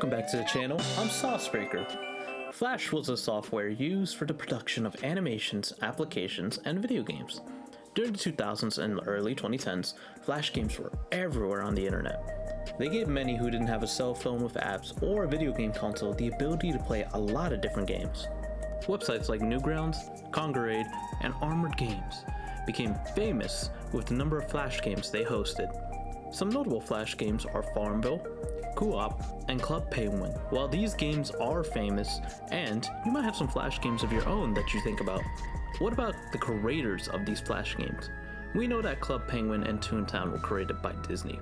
Welcome back to the channel. I'm Saucebreaker. Flash was a software used for the production of animations, applications, and video games. During the 2000s and early 2010s, Flash games were everywhere on the internet. They gave many who didn't have a cell phone with apps or a video game console the ability to play a lot of different games. Websites like Newgrounds, Conquerade, and Armored Games became famous with the number of Flash games they hosted. Some notable Flash games are Farmville, Co-op, and Club Penguin. While these games are famous, and you might have some Flash games of your own that you think about, what about the creators of these Flash games? We know that Club Penguin and Toontown were created by Disney,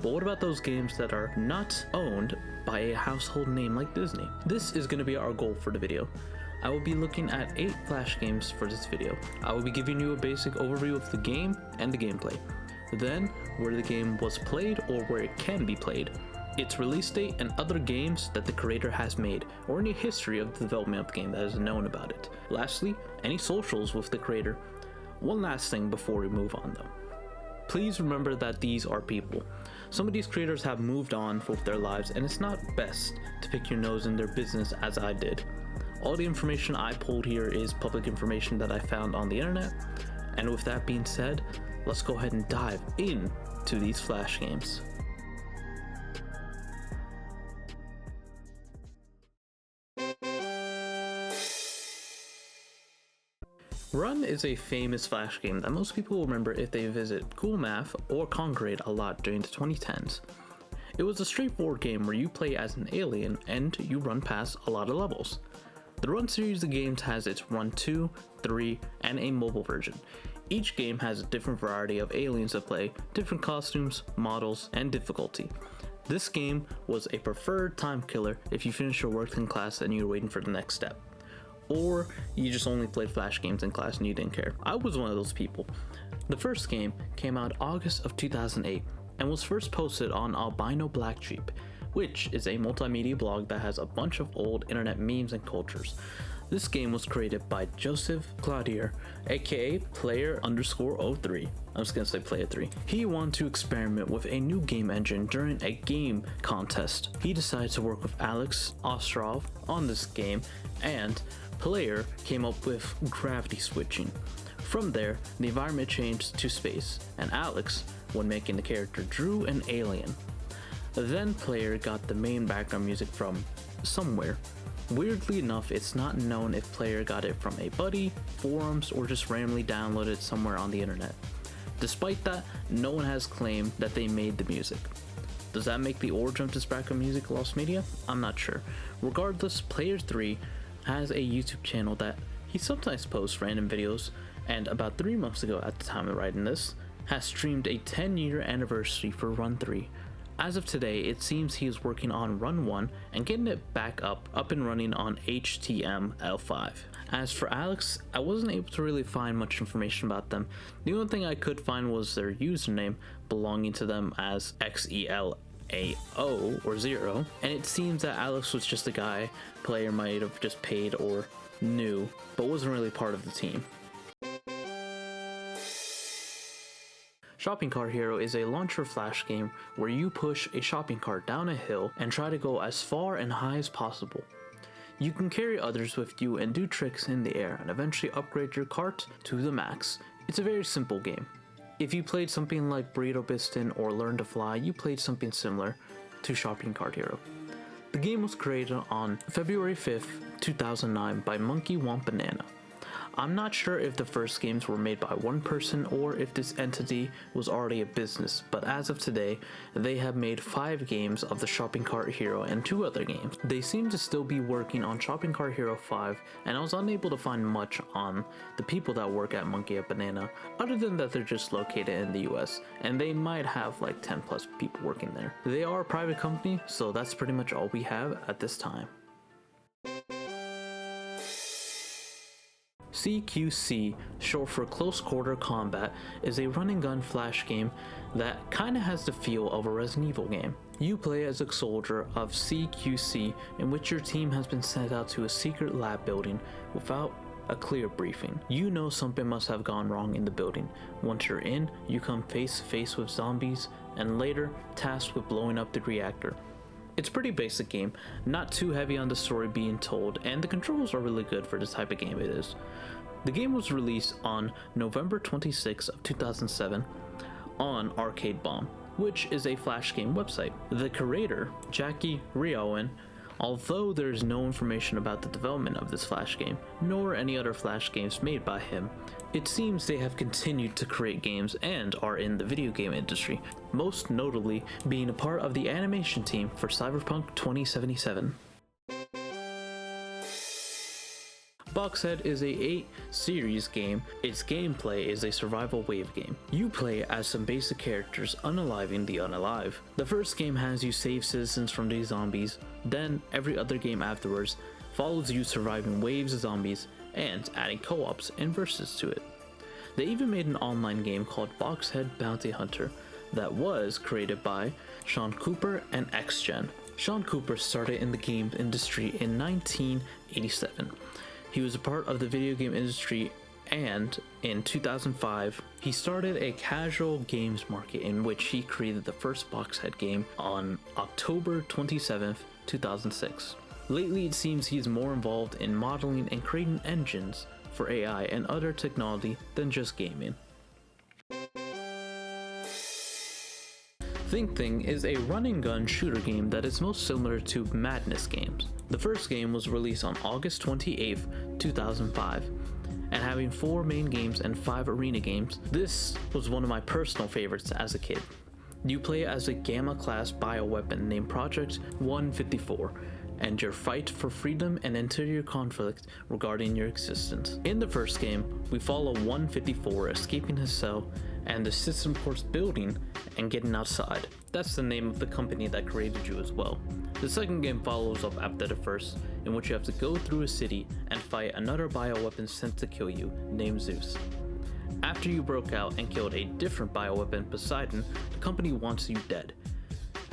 but what about those games that are not owned by a household name like Disney? This is going to be our goal for the video. I will be looking at 8 Flash games for this video. I will be giving you a basic overview of the game and the gameplay, then where the game was played or where it can be played, its release date, and other games that the creator has made, or any history of the development of the game that is known about it. Lastly, any socials with the creator. One last thing before we move on though. Please remember that these are people. Some of these creators have moved on with their lives, and it's not best to pick your nose in their business as I did. All the information I pulled here is public information that I found on the internet, and with that being said, let's go ahead and dive into these Flash games. Run is a famous Flash game that most people will remember if they visit Cool Math or Conquerade a lot during the 2010s. It was a straightforward game where you play as an alien and you run past a lot of levels. The Run series of games has its Run 2, 3, and a mobile version. Each game has a different variety of aliens to play, different costumes, models, and difficulty. This game was a preferred time killer if you finished your work in class and you were waiting for the next step. Or you just only played Flash games in class and you didn't care. I was one of those people. The first game came out August of 2008 and was first posted on Albino Black Sheep, which is a multimedia blog that has a bunch of old internet memes and cultures. This game was created by Joseph Claudier, aka Player_03. I'm just gonna say Player 3. He wanted to experiment with a new game engine during a game contest. He decided to work with Alex Ostrov on this game, and Player came up with gravity switching. From there, the environment changed to space, and Alex, when making the character, drew an alien. Then Player got the main background music from somewhere. Weirdly enough, it's not known if Player got it from a buddy, forums, or just randomly downloaded somewhere on the internet. Despite that, no one has claimed that they made the music. Does that make the origin of this background music lost media? I'm not sure. Regardless, Player 3 has a YouTube channel that he sometimes posts random videos, and about 3 months ago at the time of writing this, has streamed a 10-year anniversary for Run 3. As of today, it seems he is working on Run 1 and getting it back up and running on HTML5. As for Alex, I wasn't able to really find much information about them. The only thing I could find was their username belonging to them as XELAO or 0, and it seems that Alex was just a guy Player might have just paid or knew, but wasn't really part of the team. Shopping Cart Hero is a launcher Flash game where you push a shopping cart down a hill and try to go as far and high as possible. You can carry others with you and do tricks in the air and eventually upgrade your cart to the max. It's a very simple game. If you played something like Burrito Biston or Learn to Fly, you played something similar to Shopping Cart Hero. The game was created on February 5th, 2009 by Monkey Want Banana. I'm not sure if the first games were made by one person or if this entity was already a business, but as of today, they have made 5 games of the Shopping Cart Hero and 2 other games. They seem to still be working on Shopping Cart Hero 5, and I was unable to find much on the people that work at Monkey and Banana, other than that they're just located in the US, and they might have like 10 plus people working there. They are a private company, so that's pretty much all we have at this time. CQC, short for Close Quarter Combat, is a run and gun Flash game that kinda has the feel of a Resident Evil game. You play as a soldier of CQC, in which your team has been sent out to a secret lab building without a clear briefing. You know something must have gone wrong in the building. Once you're in, you come face to face with zombies, and later tasked with blowing up the reactor. It's a pretty basic game, not too heavy on the story being told, and the controls are really good for the type of game it is. The game was released on November 26 of 2007 on Arcade Bomb, which is a Flash game website. The creator, Jackie Riowen, although there is no information about the development of this Flash game, nor any other Flash games made by him, it seems they have continued to create games and are in the video game industry, most notably being a part of the animation team for Cyberpunk 2077. Boxhead is a 8-series game. Its gameplay is a survival wave game. You play as some basic characters unaliving the unalive. The first game has you save citizens from these zombies, then every other game afterwards follows you surviving waves of zombies and adding co-ops and versus to it. They even made an online game called Boxhead Bounty Hunter that was created by Sean Cooper and XGen. Sean Cooper started in the game industry in 1987. He was a part of the video game industry, and in 2005, he started a casual games market in which he created the first Boxhead game on October 27th, 2006. Lately, it seems he's more involved in modeling and creating engines for AI and other technology than just gaming. Think Thing is a run-and-gun shooter game that is most similar to Madness games. The first game was released on August 28, 2005, and having 4 main games and 5 arena games, this was one of my personal favorites as a kid. You play as a Gamma-class bioweapon named Project 154, and your fight for freedom and interior conflict regarding your existence. In the first game, we follow 154 escaping his cell and the system course building and getting outside. That's the name of the company that created you as well. The second game follows up after the first, in which you have to go through a city and fight another bioweapon sent to kill you, named Zeus. After you broke out and killed a different bioweapon, Poseidon, the company wants you dead.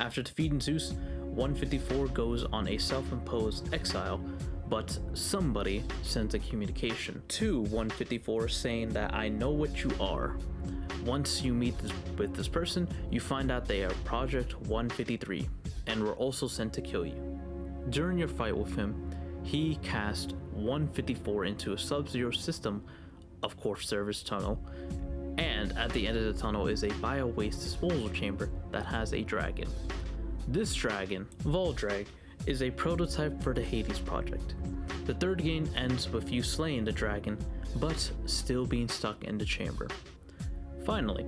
After defeating Zeus, 154 goes on a self-imposed exile, but somebody sends a communication to 154 saying that I know what you are. Once you meet with this person, you find out they are Project 153 and were also sent to kill you. During your fight with him, he cast 154 into a sub-zero system, of course service tunnel, and at the end of the tunnel is a bio-waste disposal chamber that has a dragon. This dragon, Voldrag, is a prototype for the Hades project. The third game ends with you slaying the dragon, but still being stuck in the chamber. Finally,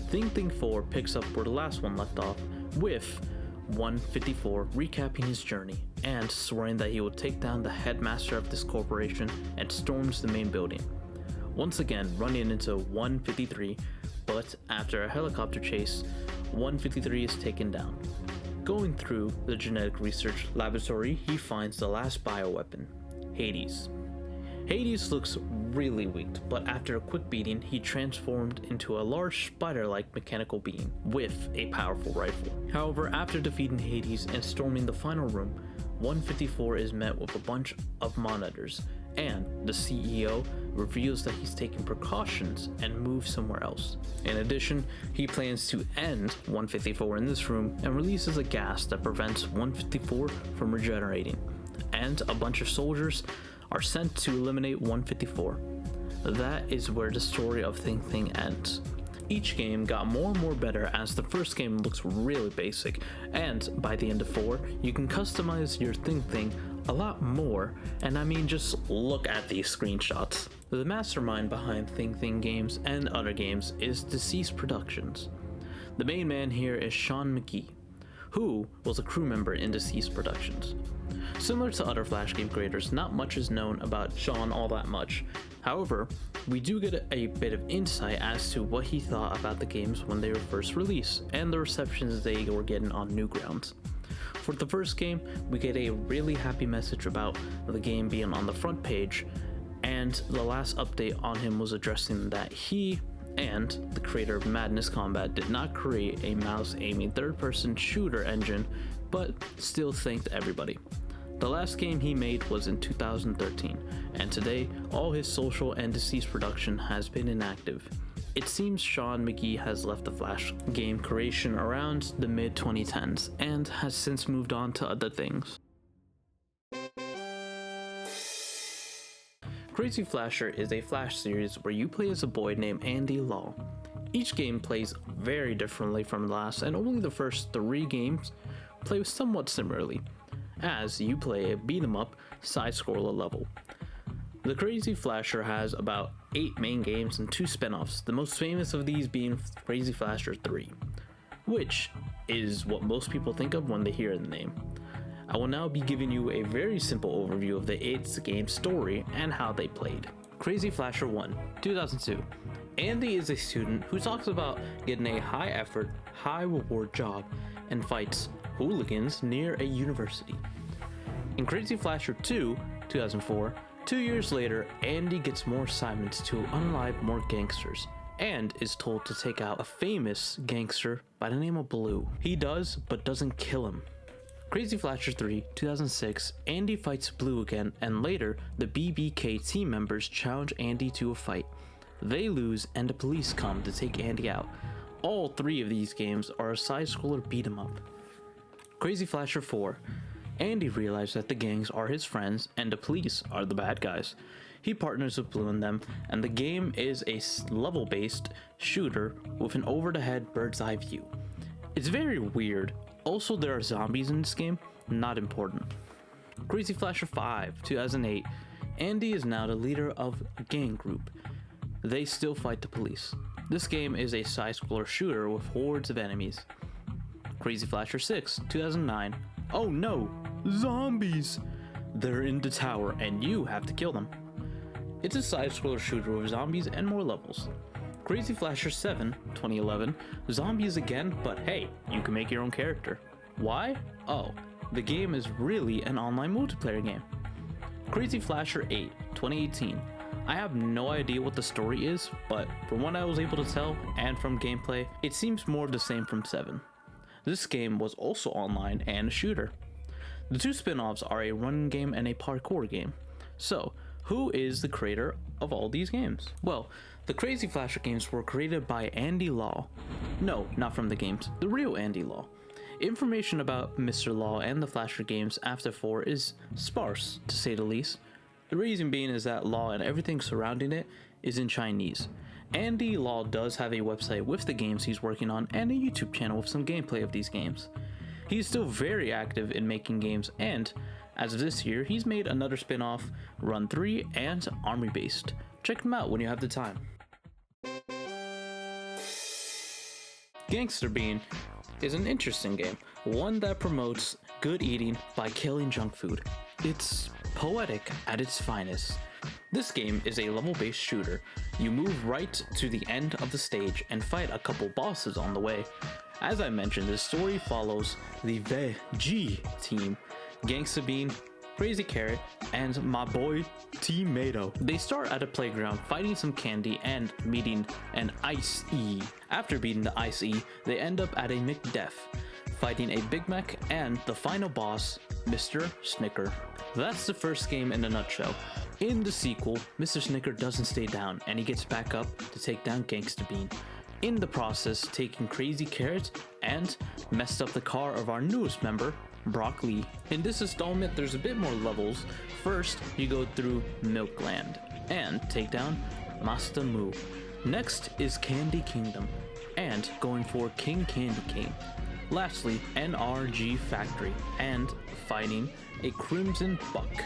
Think 4 picks up where the last one left off, with 154 recapping his journey and swearing that he will take down the headmaster of this corporation and storms the main building. Once again running into 153, but after a helicopter chase, 153 is taken down. Going through the genetic research laboratory, he finds the last bioweapon, Hades. Hades looks really weak, but after a quick beating, he transformed into a large spider-like mechanical being with a powerful rifle. However, after defeating Hades and storming the final room, 154 is met with a bunch of monitors, and the CEO reveals that he's taking precautions and moves somewhere else. In addition, he plans to end 154 in this room and releases a gas that prevents 154 from regenerating, and a bunch of soldiers are sent to eliminate 154. That is where the story of Think ends. Each game got more and more better as the first game looks really basic, and by the end of 4, you can customize your Think a lot more, and I mean just look at these screenshots. The mastermind behind Think games and other games is Deceased Productions. The main man here is Sean McGee, who was a crew member in Deceased Productions. Similar to other Flash game creators, not much is known about Sean all that much. However, we do get a bit of insight as to what he thought about the games when they were first released, and the receptions they were getting on Newgrounds. For the first game, we get a really happy message about the game being on the front page, and the last update on him was addressing that he and the creator of Madness Combat did not create a mouse-aiming third-person shooter engine, but still thanked everybody. The last game he made was in 2013, and today all his social and Deceased production has been inactive. It seems Sean McGee has left the Flash game creation around the mid 2010s and has since moved on to other things. Crazy Flasher is a Flash series where you play as a boy named Andy Law. Each game plays very differently from the last, and only the first 3 games play somewhat similarly, as you play a beat-em-up side-scroller level. The Crazy Flasher has about 8 main games and 2 spin-offs, the most famous of these being Crazy Flasher 3, which is what most people think of when they hear the name. I will now be giving you a very simple overview of the 8th game story and how they played. Crazy Flasher 1, 2002. Andy is a student who talks about getting a high-effort, high-reward job and fights hooligans near a university. In Crazy Flasher 2, 2004, 2 years later, Andy gets more assignments to unalive more gangsters and is told to take out a famous gangster by the name of Blue. He does, but doesn't kill him. Crazy Flasher 3, 2006, Andy fights Blue again, and later, the BBK team members challenge Andy to a fight. They lose, and the police come to take Andy out. All 3 of these games are a side-scroller beat-em-up. Crazy Flasher 4, Andy realizes that the gangs are his friends, and the police are the bad guys. He partners with Blue and them, and the game is a level-based shooter with an over-the-head bird's-eye view. It's very weird. Also, there are zombies in this game, not important. Crazy Flasher 5, 2008. Andy is now the leader of a gang group. They still fight the police. This game is a side-scroller shooter with hordes of enemies. Crazy Flasher 6, 2009. Oh no! Zombies! They're in the tower and you have to kill them. It's a side-scroller shooter with zombies and more levels. Crazy Flasher 7, 2011, zombies again, but hey, you can make your own character. Why? Oh, the game is really an online multiplayer game. Crazy Flasher 8, 2018. I have no idea what the story is, but from what I was able to tell and from gameplay, it seems more the same from 7. This game was also online and a shooter. The 2 spin-offs are a running game and a parkour game. So, who is the creator of all these games? Well, the Crazy Flasher games were created by Andy Law. No, not from the games, the real Andy Law. Information about Mr. Law and the Flasher games after 4 is sparse, to say the least. The reason being is that Law and everything surrounding it is in Chinese. Andy Law does have a website with the games he's working on and a YouTube channel with some gameplay of these games. He's still very active in making games, and as of this year, he's made another spin-off, Run 3 and Army Based. Check them out when you have the time. Gangsta Bean is an interesting game, one that promotes good eating by killing junk food. It's poetic at its finest. This game is a level-based shooter. You move right to the end of the stage and fight a couple bosses on the way. As I mentioned, the story follows the VG team, Gangsta Bean, Crazy Carrot, and my boy Tomato. They start at a playground fighting some candy and meeting an Ice E. After beating the Ice E, they end up at a McDef, fighting a Big Mac and the final boss, Mr. Snicker. That's the first game in a nutshell. In the sequel, Mr. Snicker doesn't stay down and he gets back up to take down Gangsta Bean. In the process, taking Crazy Carrot and messed up the car of our newest member, Brock Lee. In this installment, there's a bit more levels. First, you go through Milkland and take down Master Moo. Next is Candy Kingdom and going for King Candy King. Lastly, NRG Factory and fighting a Crimson Buck.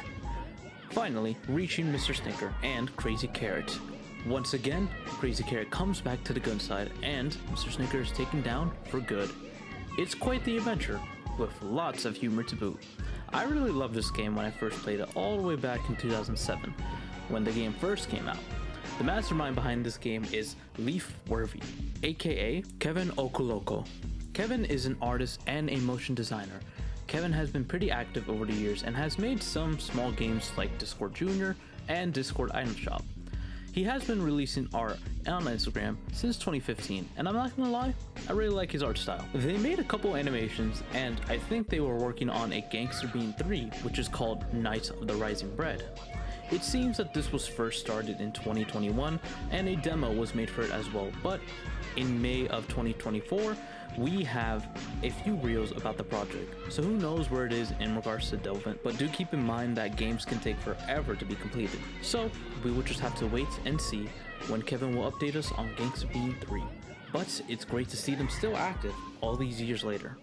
Finally, reaching Mr. Snicker and Crazy Carrot. Once again, Crazy Carrot comes back to the good side and Mr. Snicker is taken down for good. It's quite the adventure, with lots of humor to boot. I really loved this game when I first played it all the way back in 2007, when the game first came out. The mastermind behind this game is Leaf Worthy, aka Kevin Okoloko. Kevin is an artist and a motion designer. Kevin has been pretty active over the years and has made some small games like Discord Junior and Discord Item Shop. He has been releasing art on Instagram since 2015, and I'm not gonna lie, I really like his art style. They made a couple animations, and I think they were working on a Gangsta Bean 3, which is called Knights of the Rising Bread. It seems that this was first started in 2021 and a demo was made for it as well, but in May of 2024, we have a few reels about the project, so who knows where it is in regards to development, but do keep in mind that games can take forever to be completed. So we will just have to wait and see when Kevin will update us on Gangsta Bean 3. But it's great to see them still active all these years later.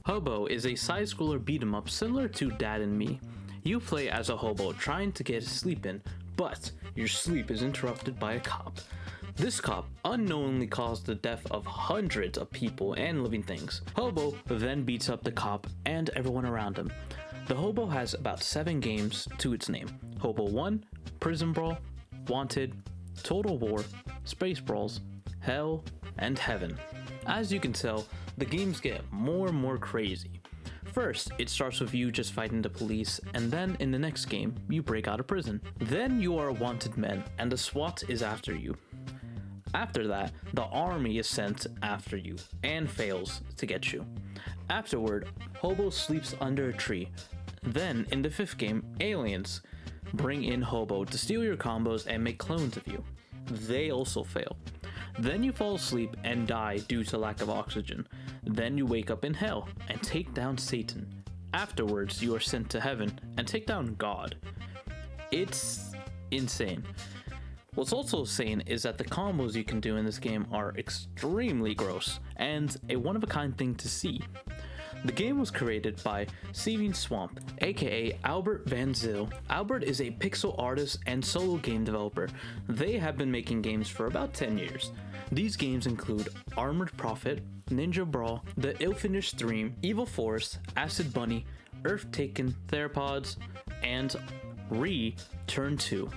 Hobo is a side-scroller beat-em-up similar to Dad and Me. You play as a hobo trying to get sleep in, but your sleep is interrupted by a cop. This cop unknowingly caused the death of hundreds of people and living things. Hobo then beats up the cop and everyone around him. The Hobo has about 7 games to its name: Hobo 1, Prison Brawl, Wanted, Total War, Space Brawls, Hell, and Heaven. As you can tell, the games get more and more crazy. First, it starts with you just fighting the police, and then in the next game, you break out of prison. Then you are a wanted man, and the SWAT is after you. After that, the army is sent after you, and fails to get you. Afterward, Hobo sleeps under a tree. Then, in the 5th game, aliens bring in Hobo to steal your combos and make clones of you. They also fail. Then you fall asleep and die due to lack of oxygen. Then you wake up in hell and take down Satan. Afterwards, you are sent to heaven and take down God. It's insane. What's also insane is that the combos you can do in this game are extremely gross and a one-of-a-kind thing to see. The game was created by Seeving Swamp, aka Albert Van Zyl. Albert is a pixel artist and solo game developer. They have been making games for about 10 years. These games include Armored Prophet, Ninja Brawl, The Ill-Finished Dream, Evil Forest, Acid Bunny, Earth Taken, Theropods, and Turn 2.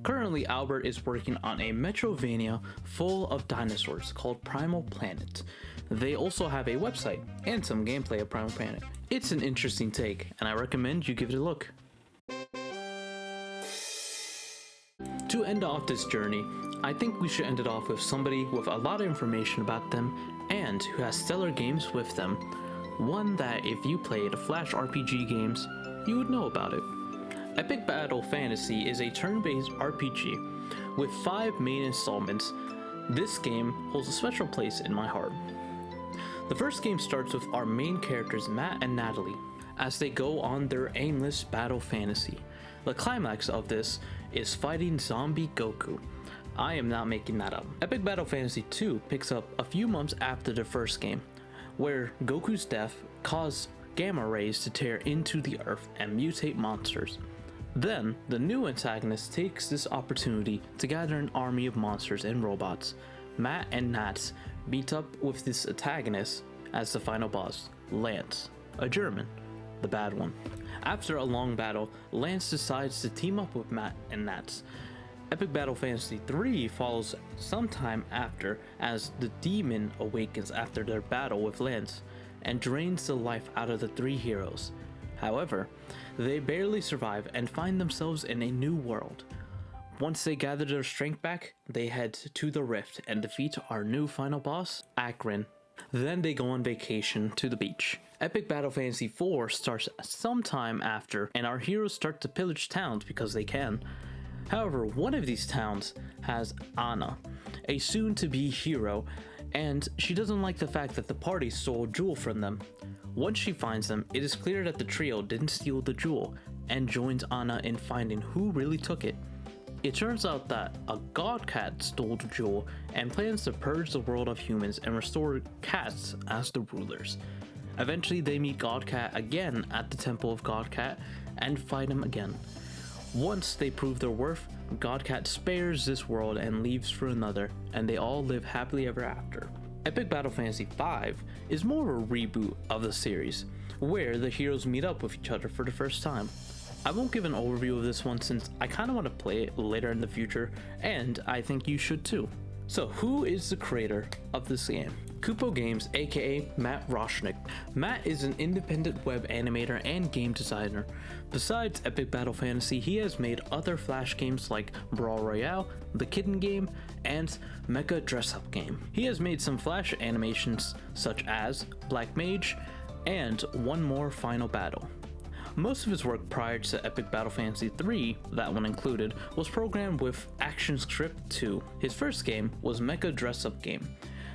Currently, Albert is working on a Metrovania full of dinosaurs called Primal Planet. They also have a website and some gameplay of Primal Planet. It's an interesting take, and I recommend you give it a look. To end off this journey, I think we should end it off with somebody with a lot of information about them and who has stellar games with them. One that if you played Flash RPG games, you would know about it. Epic Battle Fantasy is a turn-based RPG with 5 main installments. This game holds a special place in my heart. The first game starts with our main characters Matt and Natalie as they go on their aimless battle fantasy. The climax of this is fighting zombie Goku. I am not making that up. Epic Battle Fantasy 2 picks up a few months after the first game, where Goku's death caused gamma rays to tear into the earth and mutate monsters. Then, the new antagonist takes this opportunity to gather an army of monsters and robots. Matt and Nats meet up with this antagonist as the final boss, Lance, a German, the bad one. After a long battle, Lance decides to team up with Matt and Nats. Epic Battle Fantasy 3 follows sometime after as the demon awakens after their battle with Lance and drains the life out of the 3 heroes. However, they barely survive and find themselves in a new world. Once they gather their strength back, they head to the Rift and defeat our new final boss, Akron. Then they go on vacation to the beach. Epic Battle Fantasy 4 starts sometime after, and our heroes start to pillage towns because they can. However, one of these towns has Anna, a soon-to-be hero, and she doesn't like the fact that the party stole a jewel from them. Once she finds them, it is clear that the trio didn't steal the jewel, and joins Anna in finding who really took it. It turns out that a god cat stole the jewel and plans to purge the world of humans and restore cats as the rulers. Eventually they meet God Cat again at the Temple of God Cat and fight him again. Once they prove their worth, God Cat spares this world and leaves for another, and they all live happily ever after. Epic Battle Fantasy 5 is more of a reboot of the series, where the heroes meet up with each other for the first time. I won't give an overview of this one since I kinda want to play it later in the future, and I think you should too. So who is the creator of this game? Kupo Games, aka Matt Roshnick. Matt is an independent web animator and game designer. Besides Epic Battle Fantasy, he has made other Flash games like Brawl Royale, The Kitten Game, and Mecha Dress Up Game. He has made some Flash animations such as Black Mage and One More Final Battle. Most of his work prior to Epic Battle Fantasy 3, that one included, was programmed with ActionScript 2. His first game was Mecha Dress Up Game,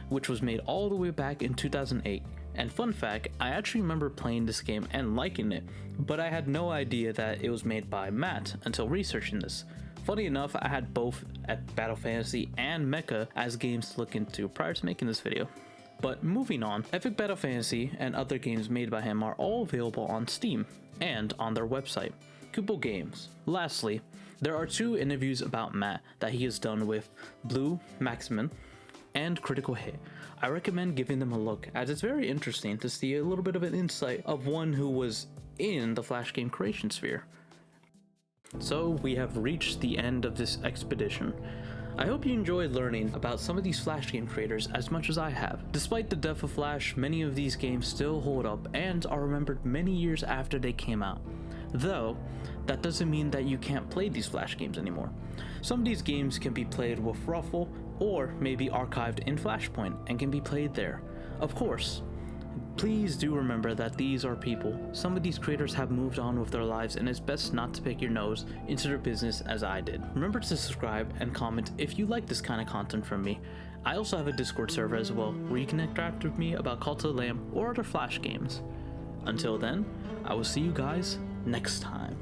which was made all the way back in 2008. And fun fact, I actually remember playing this game and liking it, but I had no idea that it was made by Matt until researching this. Funny enough, I had both Epic Battle Fantasy and Mecha as games to look into prior to making this video. But moving on, Epic Battle Fantasy and other games made by him are all available on Steam and on their website, Hobo Games. Lastly, there are 2 interviews about Matt that he has done with Blue Maximin and Critical Hit. I recommend giving them a look, as it's very interesting to see a little bit of an insight of one who was in the Flash game creation sphere. So we have reached the end of this expedition. I hope you enjoyed learning about some of these Flash game creators as much as I have. Despite the death of Flash, many of these games still hold up and are remembered many years after they came out. Though, that doesn't mean that you can't play these Flash games anymore. Some of these games can be played with Ruffle, or maybe archived in Flashpoint and can be played there. Of course, please do remember that these are people. Some of these creators have moved on with their lives, and it's best not to pick your nose into their business as I did. Remember to subscribe and comment if you like this kind of content from me. I also have a Discord server as well, where you can interact with me about Cult of the Lamb or other Flash games. Until then, I will see you guys next time.